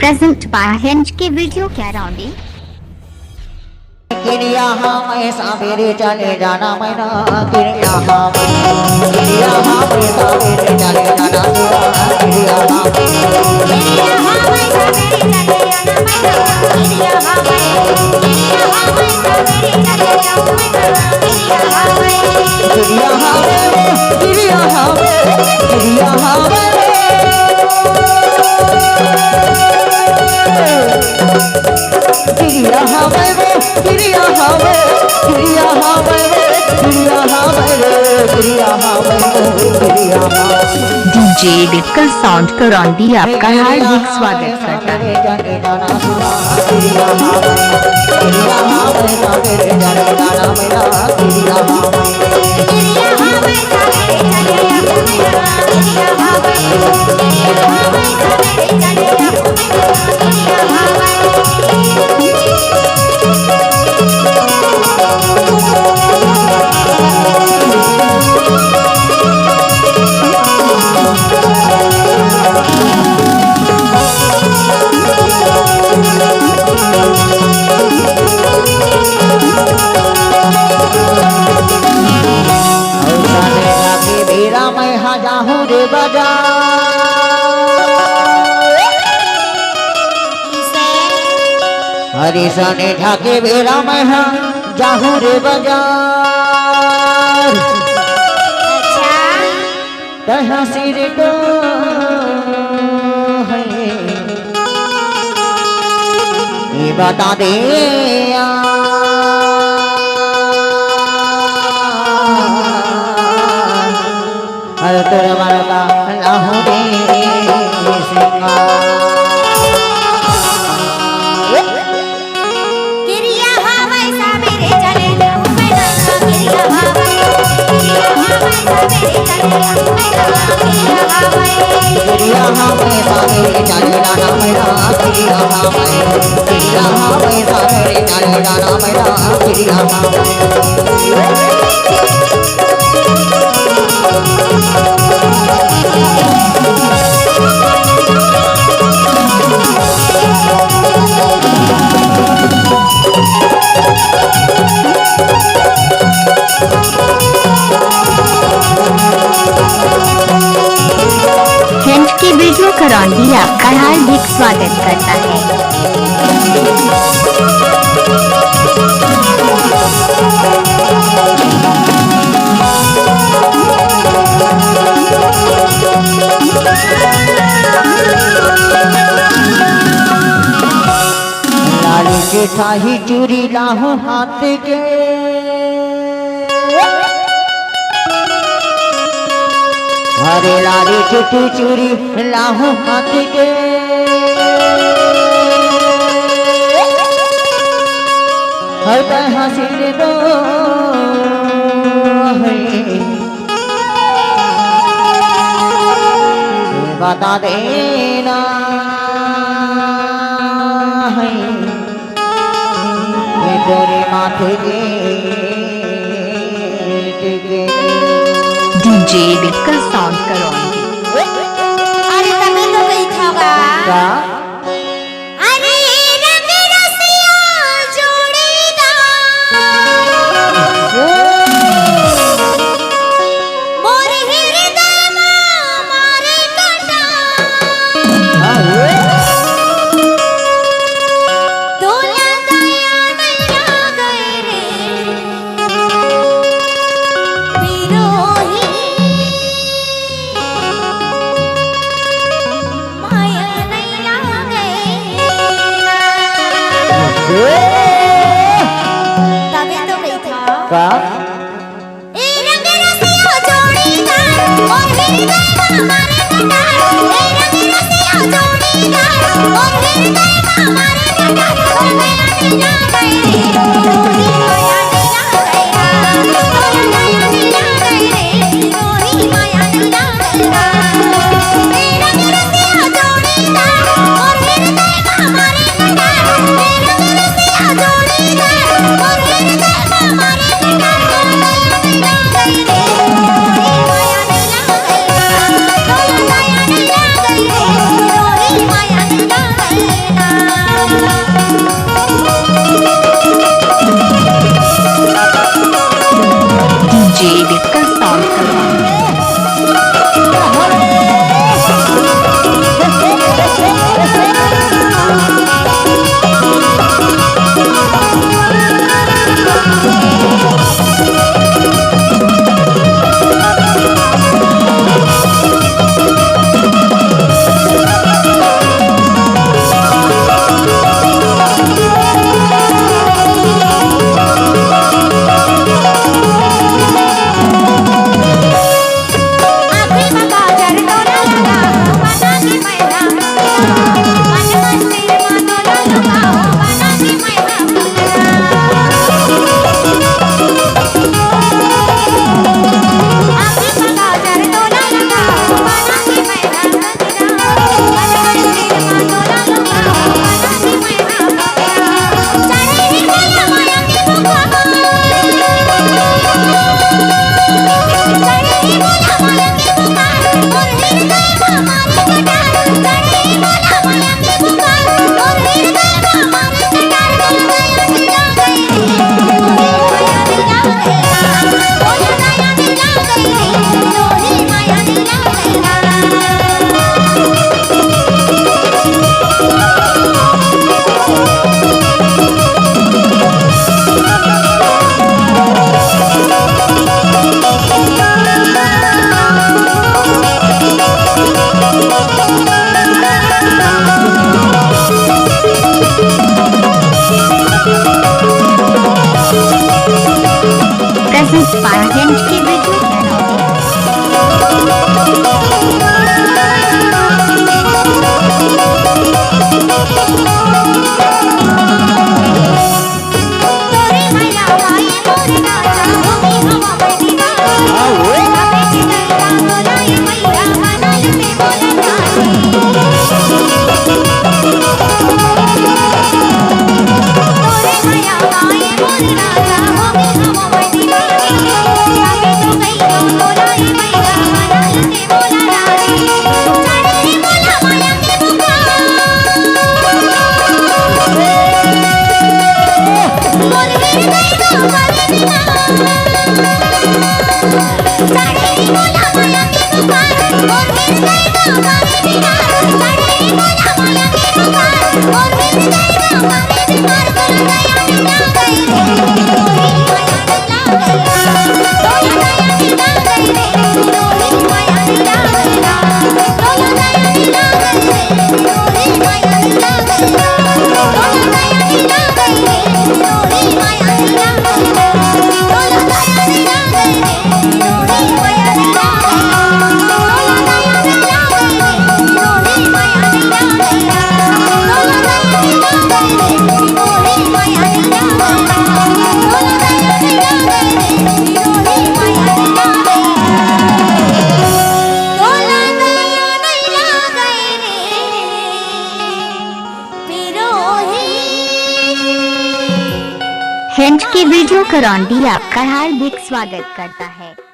Present by Hinge के video कैराउंडी। गिरिया हमें सावेरे चले जाना मैना गिरिया हमें सावेरे चले जाना गिरिया हमें सावेरे चले जाना मैना गिरिया हमें सावेरे चले जाना मैना गिरिया हमें गिरिया हमें डीजे डिजिटल साउंड करौंदी आपका हार्दिक स्वागत करता है। हरी सने ढाके बेरा मैं जाहू रे बाजार तहाँ सिर को है ये बता दे हर तेरा मरता लाहू रे गिरिया हमें सावेरे चले जाना मैना गिरिया हमें सावेरे चले जाना मैना गिरिया हिंज की वीडियो करौंदी आपका हार्दिक स्वागत करता है। लाली जेठाही चूरी लाहू हाथ के हरे लाली चुटू चूरी लाहू हाथ के हर तरह से दो बता देना है ये तेरे माथे के डीजे डिजिटल साउंड करौंदी। अरे तभी तो गई थागा का अरे रंग रसिया जोड़ीदार मोर हृदय में मारे कांटा तो लगाया नैया गए रे बिरोही माया नैया गए तभी तो गई था का ए रंग रसिया जोड़ीदार और हृदय में मारे कटार ए रंग रसिया जोड़ीदार और हृदय में मारे कटार ओ माया नैया गए रे रोही माया नैया गए ओ माया नैया गए रे रोही माया नैया गए ए रंग रसिया जोड़ीदार और हृदय में मारे कटार ए रंग रसिया जोड़ीदार और हृदय में मारे कटार ओ माया नैया गए रे रोही माया नैया गए ओ माया नैया गए रे रोही माया नैया गए हिंट की वीडियो करौंदी आपका हार्दिक स्वागत करता है।